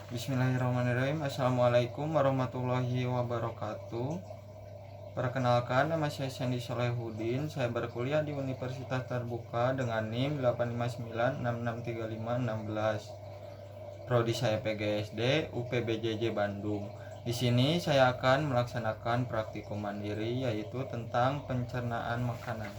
Bismillahirrahmanirrahim. Assalamualaikum warahmatullahi wabarakatuh. Perkenalkan, nama saya Sandy Solehudin. Saya berkuliah di Universitas Terbuka dengan NIM 859663516. Prodi saya PGSD UPBJJ Bandung. Di sini saya akan melaksanakan praktikum mandiri, yaitu tentang pencernaan makanan.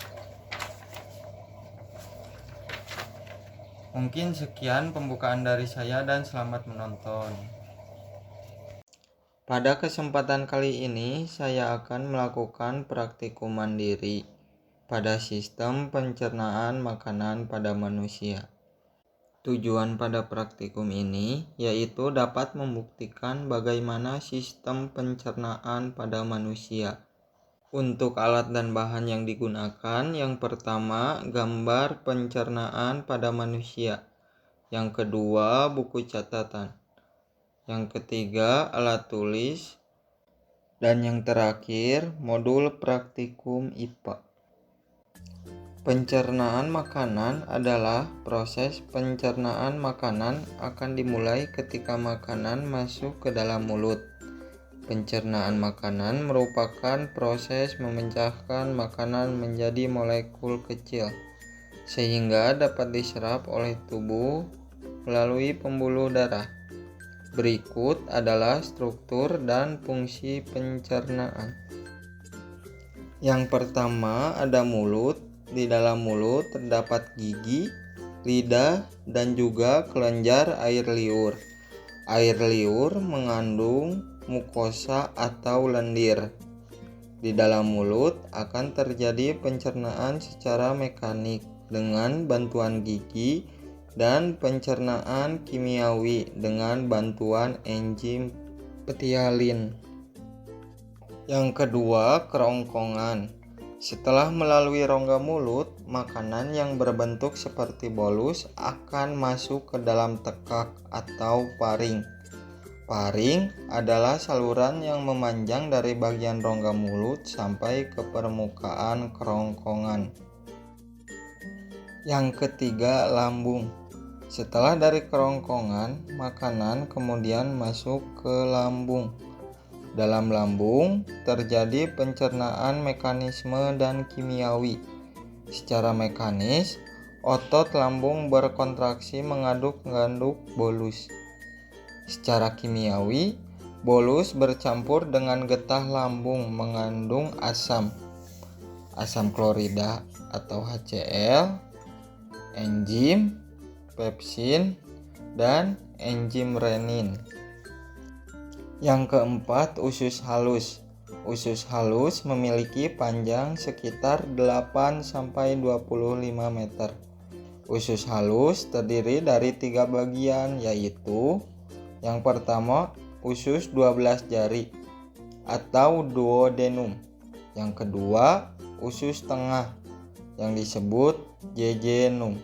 Mungkin sekian pembukaan dari saya dan selamat menonton. Pada kesempatan kali ini saya akan melakukan praktikum mandiri pada sistem pencernaan makanan pada manusia. Tujuan pada praktikum ini yaitu dapat membuktikan bagaimana sistem pencernaan pada manusia. Untuk alat dan bahan yang digunakan, yang pertama gambar pencernaan pada manusia, yang kedua buku catatan, yang ketiga alat tulis, dan yang terakhir modul praktikum IPA. Pencernaan makanan adalah proses pencernaan makanan akan dimulai ketika makanan masuk ke dalam mulut. Pencernaan makanan merupakan proses memecahkan makanan menjadi molekul kecil sehingga dapat diserap oleh tubuh melalui pembuluh darah. Berikut adalah struktur dan fungsi pencernaan. Yang pertama ada mulut. Di dalam mulut terdapat gigi, lidah, dan juga kelenjar air liur. Air liur mengandung mukosa atau lendir. Di dalam mulut akan terjadi pencernaan secara mekanik dengan bantuan gigi dan pencernaan kimiawi dengan bantuan enzim petialin. Yang kedua, kerongkongan. Setelah melalui rongga mulut, makanan yang berbentuk seperti bolus akan masuk ke dalam tekak atau paring. Paring adalah saluran yang memanjang dari bagian rongga mulut sampai ke permukaan kerongkongan. Yang ketiga, lambung. Setelah dari kerongkongan, makanan kemudian masuk ke lambung. Dalam lambung terjadi pencernaan mekanisme dan kimiawi. Secara mekanis, otot lambung berkontraksi mengaduk-aduk bolus. Secara kimiawi, bolus bercampur dengan getah lambung mengandung asam klorida atau HCl, enzim, pepsin, dan enzim renin. Yang keempat, usus halus. Usus halus memiliki panjang sekitar 8-25 meter. Usus halus terdiri dari 3 bagian, yaitu yang pertama, usus 12 jari atau duodenum. Yang kedua, usus tengah yang disebut jejunum.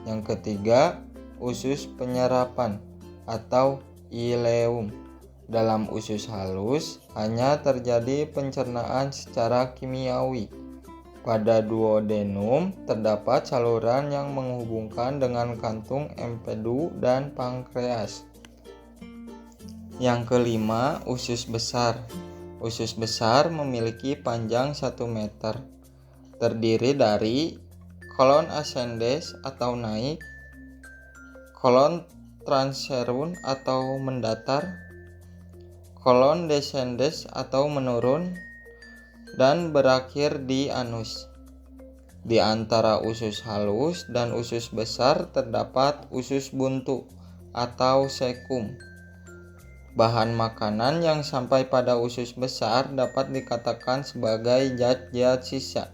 Yang ketiga, usus penyerapan atau ileum. Dalam usus halus hanya terjadi pencernaan secara kimiawi. Pada duodenum terdapat saluran yang menghubungkan dengan kantung empedu dan pankreas. Yang kelima, usus besar. Usus besar memiliki panjang 1 meter. Terdiri dari kolon ascendens atau naik, kolon transferun atau mendatar, kolon descendens atau menurun, dan berakhir di anus. Di antara usus halus dan usus besar terdapat usus buntu atau cecum. Bahan makanan yang sampai pada usus besar dapat dikatakan sebagai zat-zat sisa.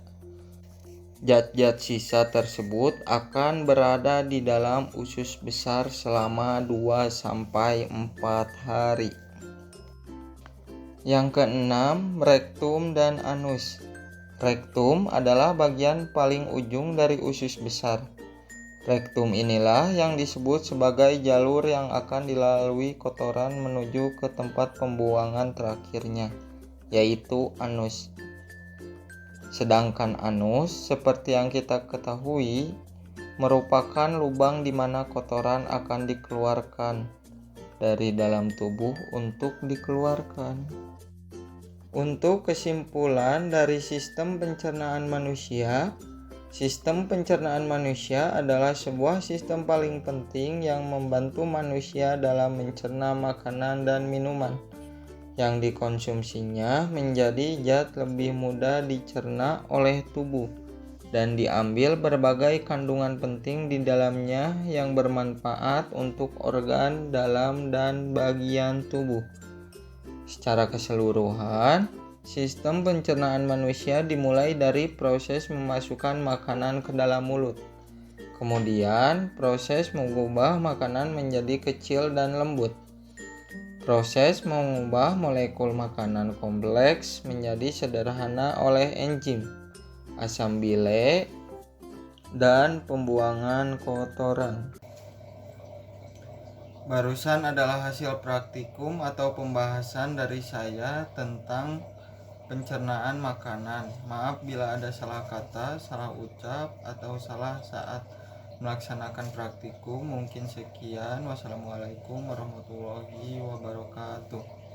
Zat-zat sisa tersebut akan berada di dalam usus besar selama 2-4 hari. Yang keenam, rektum dan anus. Rektum adalah bagian paling ujung dari usus besar. Rektum inilah yang disebut sebagai jalur yang akan dilalui kotoran menuju ke tempat pembuangan terakhirnya, yaitu anus. Sedangkan anus, seperti yang kita ketahui, merupakan lubang di mana kotoran akan dikeluarkan. dari dalam tubuh untuk dikeluarkan. Untuk kesimpulan dari sistem pencernaan manusia, sistem pencernaan manusia adalah sebuah sistem paling penting yang membantu manusia dalam mencerna makanan dan minuman yang dikonsumsinya menjadi zat lebih mudah dicerna oleh tubuh dan diambil berbagai kandungan penting di dalamnya yang bermanfaat untuk organ dalam dan bagian tubuh. Secara keseluruhan, sistem pencernaan manusia dimulai dari proses memasukkan makanan ke dalam mulut. Kemudian, proses mengubah makanan menjadi kecil dan lembut. Proses mengubah molekul makanan kompleks menjadi sederhana oleh enzim, asam bile, dan pembuangan kotoran. Barusan adalah hasil praktikum atau pembahasan dari saya tentang pencernaan makanan. Maaf bila ada salah kata, salah ucap, atau salah saat melaksanakan praktikum. Mungkin sekian. Wassalamualaikum warahmatullahi wabarakatuh.